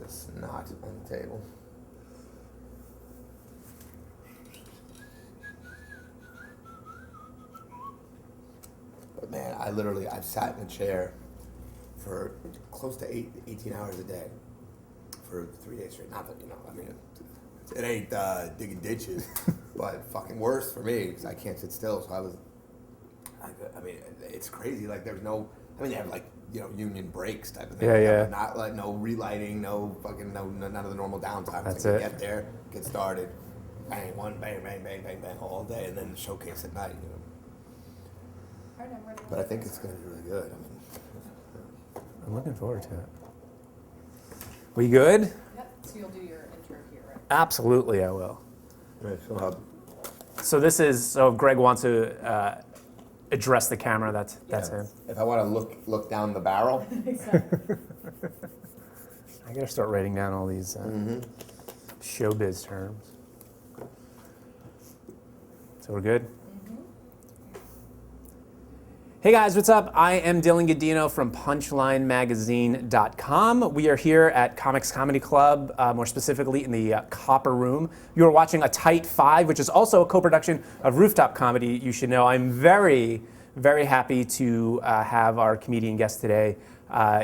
It's not on the table. But man, I've sat in a chair for close to 18 hours a day for 3 days straight. Not that, it ain't digging ditches, but fucking worse for me because I can't sit still. So it's crazy. Like there's no, they have like, union breaks type of thing. Yeah. Not like no relighting, none of the normal downtime. That's like it. Get there, get started, bang, bang, bang, bang, bang, bang all day, and then the showcase at night. But I think it's going to be really good. I'm looking forward to it. We good? Yep. So you'll do your intro here, right? Absolutely, I will. Right, So if Greg wants to address the camera, that's him. If I want to look down the barrel. Exactly. I gotta start writing down all these showbiz terms. So we're good? Hey guys, what's up? I am Dylan Godino from PunchlineMagazine.com. We are here at Comics Comedy Club, more specifically in the Copper Room. You are watching A Tight Five, which is also a co-production of Rooftop Comedy. You should know I'm very, very happy to have our comedian guest today.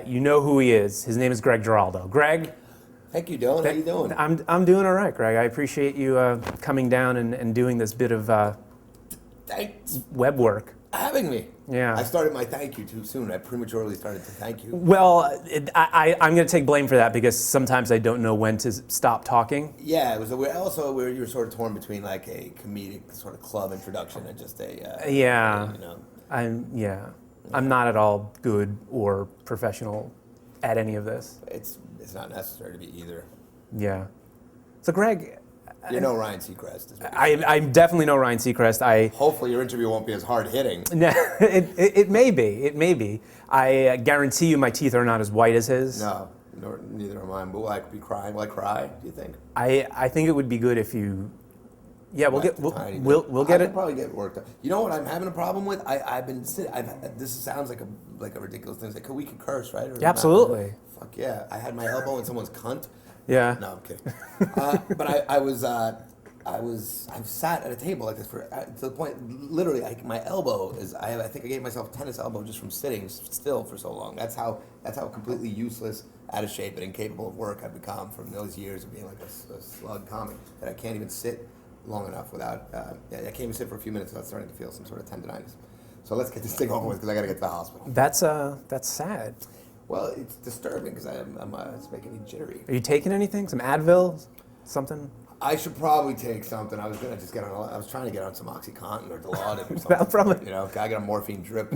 You know who he is. His name is Greg Giraldo. Greg? Thank you, Dylan. How you doing? I'm doing all right, Greg. I appreciate you coming down and doing this bit of Thanks web work. Having me. Yeah. I started my thank you too soon. I prematurely started to thank you. Well, I'm going to take blame for that because sometimes I don't know when to stop talking. Yeah, it was you were sort of torn between like a comedic sort of club introduction and just a I'm not at all good or professional at any of this. It's not necessary to be either. Yeah. So Greg, you know Ryan Seacrest. I definitely know Ryan Seacrest. Hopefully your interview won't be as hard hitting. It may be. It may be. I guarantee you my teeth are not as white as his. No, neither are mine. But will I be crying? Will I cry? Do you think? I think it would be good if you. Yeah, we'll get it. I'll probably get worked up. You know what I'm having a problem with? I've been sitting. This sounds like a ridiculous thing. Like we could curse, right? Yeah, absolutely. Fuck yeah! I had my elbow in someone's cunt. Yeah. No, I'm kidding. But I've sat at a table like this to the point, literally, like my elbow is. I think I gave myself tennis elbow just from sitting still for so long. That's how completely useless, out of shape, and incapable of work I've become from those years of being like a slug comic that I can't even sit long enough without. I can't even sit for a few minutes without starting to feel some sort of tendonitis. So let's get this thing over with because I got to get to the hospital. That's sad. Well, it's disturbing because it's making me jittery. Are you taking anything? Some Advil? Something? I should probably take something. I was gonna just I was trying to get on some OxyContin or Dilaudid or something. That'll probably. I got a morphine drip.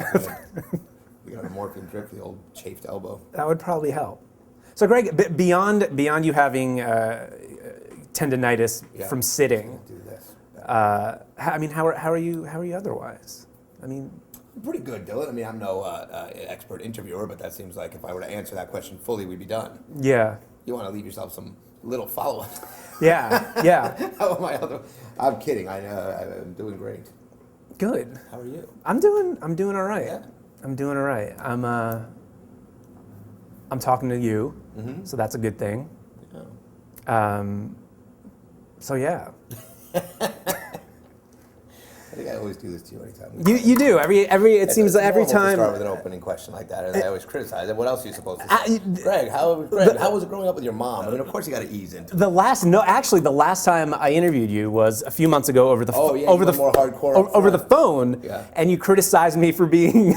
We got a morphine drip for the old chafed elbow. That would probably help. So, Greg, beyond you having tendonitis from sitting, Do this. how are you otherwise? I mean. Pretty good, Dylan. I mean, I'm no expert interviewer, but that seems like if I were to answer that question fully, we'd be done. Yeah. You want to leave yourself some little follow-up. Yeah. How am I? I'm kidding. I'm doing great. Good. How are you? I'm doing all right. Yeah. I'm doing all right. I'm talking to you, so that's a good thing. Yeah. So yeah. I think I always do this to you anytime. You do it seems like every time. To start with an opening question like that, and I always criticize it. What else are you supposed to say? Greg, how was it growing up with your mom? I mean, of course you got to ease into it. The last time I interviewed you was a few months ago over the more hardcore over the phone, and you criticized me for being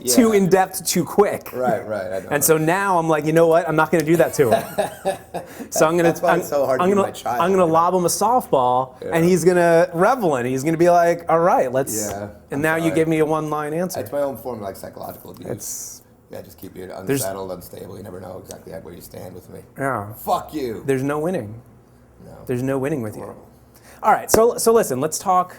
too in depth, too quick. Right. I know. And so now I'm like, you know what? I'm not going to do that to him. So I'm going to lob him a softball, and he's going to revel in it. He's going to be like, all right, let's. Yeah. And now you give me a one-line answer. It's my own form of like psychological abuse. Just keep you unsettled, unstable. You never know exactly where you stand with me. Yeah. Fuck you. There's no winning. No. There's no winning with you. All right, so listen, let's talk.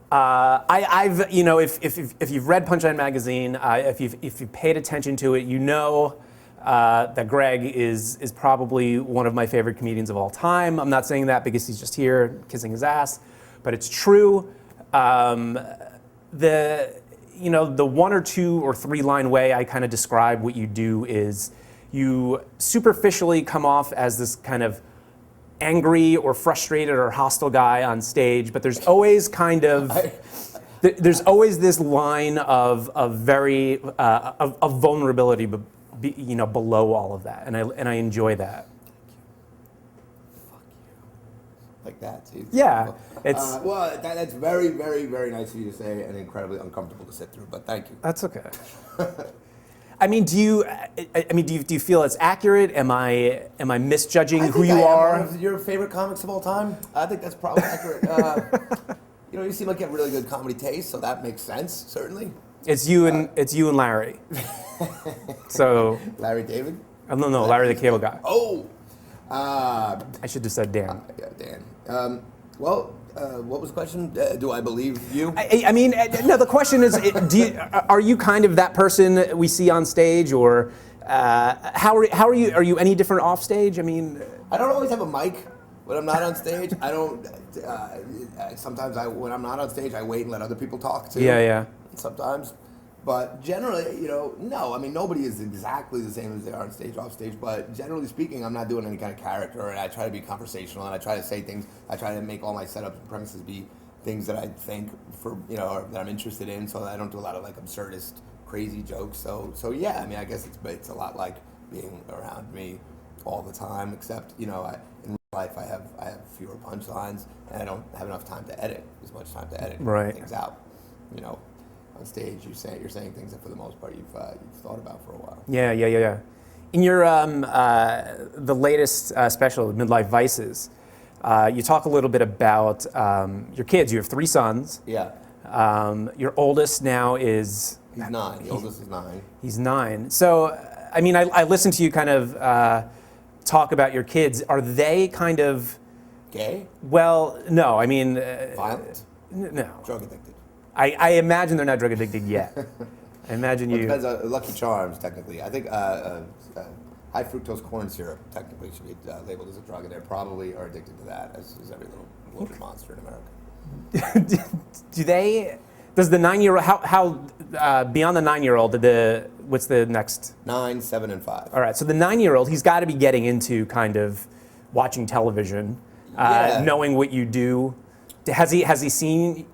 I've if you've read Punchline Magazine, if you've paid attention to it, you know that Greg is probably one of my favorite comedians of all time. I'm not saying that because he's just here kissing his ass, but it's true. The 1 or 2 or 3 line way I kind of describe what you do is you superficially come off as this kind of angry or frustrated or hostile guy on stage, but there's always kind of there's always this line of very of vulnerability, below all of that, and I enjoy that. Fuck you. Like that, see? Yeah, it's well, that's very, very, very nice of you to say, and incredibly uncomfortable to sit through. But thank you. that's okay. I mean, do you feel it's accurate? Am I misjudging who you are? One of your favorite comics of all time. I think that's probably accurate. You seem like you have really good comedy taste, so that makes sense, certainly. It's you and Larry. So Larry David? no, Larry the Cable Guy. Oh! I should have said Dan. Yeah, Dan. What was the question? Do I believe you? I mean, no. The question is, are you kind of that person we see on stage, or how are you? Are you any different off stage? I mean, I don't always have a mic when I'm not on stage. I don't. Sometimes when I'm not on stage, I wait and let other people talk too. Yeah. Sometimes, but generally, no. I mean, nobody is exactly the same as they are on stage, off stage. But generally speaking, I'm not doing any kind of character, and I try to be conversational, and I try to say things. I try to make all my setups and premises be things that I think or that I'm interested in. So I don't do a lot of like absurdist, crazy jokes. So yeah. I mean, I guess it's a lot like being around me all the time, except in real life I have fewer punchlines, and I don't have enough time to edit as much time to edit things out. On stage, you're saying things that for the most part you've thought about for a while. Yeah. In your the latest special, Midlife Vices, you talk a little bit about your kids. You have 3 sons. Yeah. Your oldest now is... He's 9. The oldest is 9. He's 9. So, I mean, I listened to you kind of talk about your kids. Are they kind of... Gay? Well, no. I mean... Violent? No. Drug addicted? I imagine they're not drug addicted yet. I imagine you... Depends on Lucky Charms, technically. I think high fructose corn syrup technically should be labeled as a drug, and they probably are addicted to that, as every little loaded monster in America. Do they... Does the 9-year-old... How beyond the 9-year-old, what's the next... 9, 7, and 5. All right, so the 9-year-old, he's got to be getting into kind of watching television, knowing what you do. Has he seen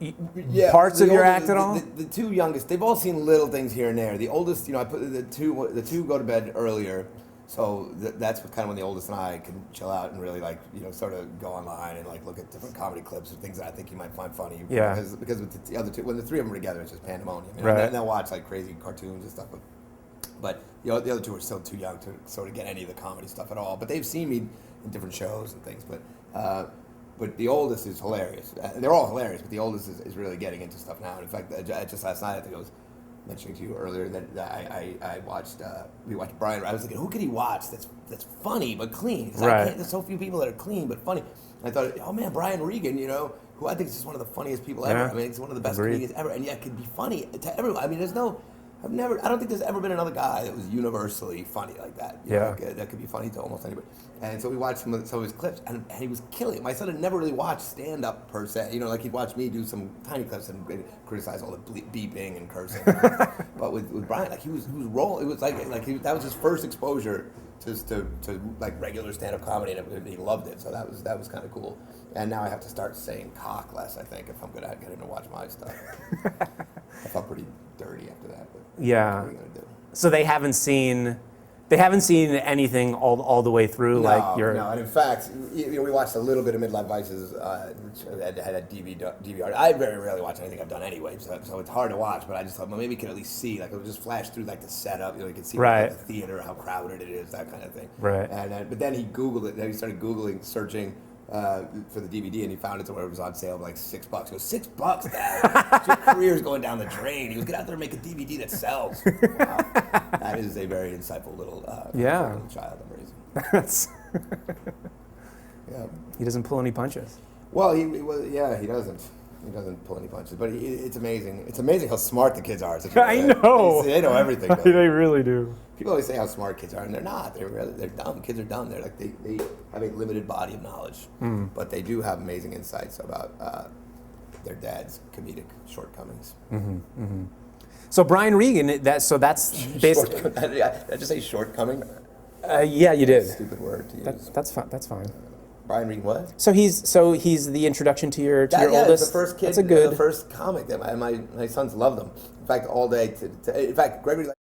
parts of your act at all? The 2 youngest, they've all seen little things here and there. The oldest, I put the two go to bed earlier, so that's kind of when the oldest and I can chill out and really sort of go online and look at different comedy clips or things that I think you might find funny. Yeah. Because with the other 2, when the 3 of them are together, it's just pandemonium. Right. And they'll watch crazy cartoons and stuff. But the other 2 are still too young to sort of get any of the comedy stuff at all. But they've seen me in different shows and things. But the oldest is hilarious. They're all hilarious, but the oldest is really getting into stuff now. And in fact, just last night, I think I was mentioning to you earlier that we watched Brian. I was thinking, who could he watch that's funny but clean? There's so few people that are clean but funny. And I thought, oh man, Brian Regan, who I think is just one of the funniest people ever. Yeah. I mean, he's one of the best comedians ever, and yet could be funny to everyone. I mean, I don't think there's ever been another guy that was universally funny like that. That could be funny to almost anybody. And so we watched some of his clips, and he was killing it. My son had never really watched stand-up per se. He'd watch me do some tiny clips and criticize all the beeping and cursing. But with Brian, he was rolling. It was that was his first exposure to regular stand-up comedy, and he loved it. So that was kind of cool. And now I have to start saying cock less, I think, if I'm going to get him to watch my stuff. I felt pretty dirty after that. But yeah. What are you going to do? So they haven't seen anything all the way through. No, and in fact, we watched a little bit of Midlife Vices. Had a DVR. I very rarely watch anything I've done anyway, so it's hard to watch. But I just thought, well, maybe you could at least see, it would just flash through the setup. You could see the theater, how crowded it is, that kind of thing. Right. And but then he Googled it. Then he started searching for the DVD, and he found it to where it was on sale for $6. He goes, $6, Dad. Your career's going down the drain. He goes, get out there and make a DVD that sells. Wow. That is a very insightful little child I'm raising. That's Yeah. He doesn't pull any punches. Well, he doesn't. He doesn't pull any punches, but it's amazing. It's amazing how smart the kids are. I know. They know everything. They really do. People always say how smart kids are, and they're not. They're dumb. Kids are dumb. They have a limited body of knowledge, but they do have amazing insights about their dad's comedic shortcomings. Mm-hmm, mm-hmm. So Brian Regan, that's basically. Did I just say shortcoming? Yeah, you did. Stupid word to use. That's fine. That's fine. Brian Reed, what? So he's the introduction to your Yeah, oldest. the first kid, That's a good. the first comic that my sons love them. In fact, all day. In fact, Gregory.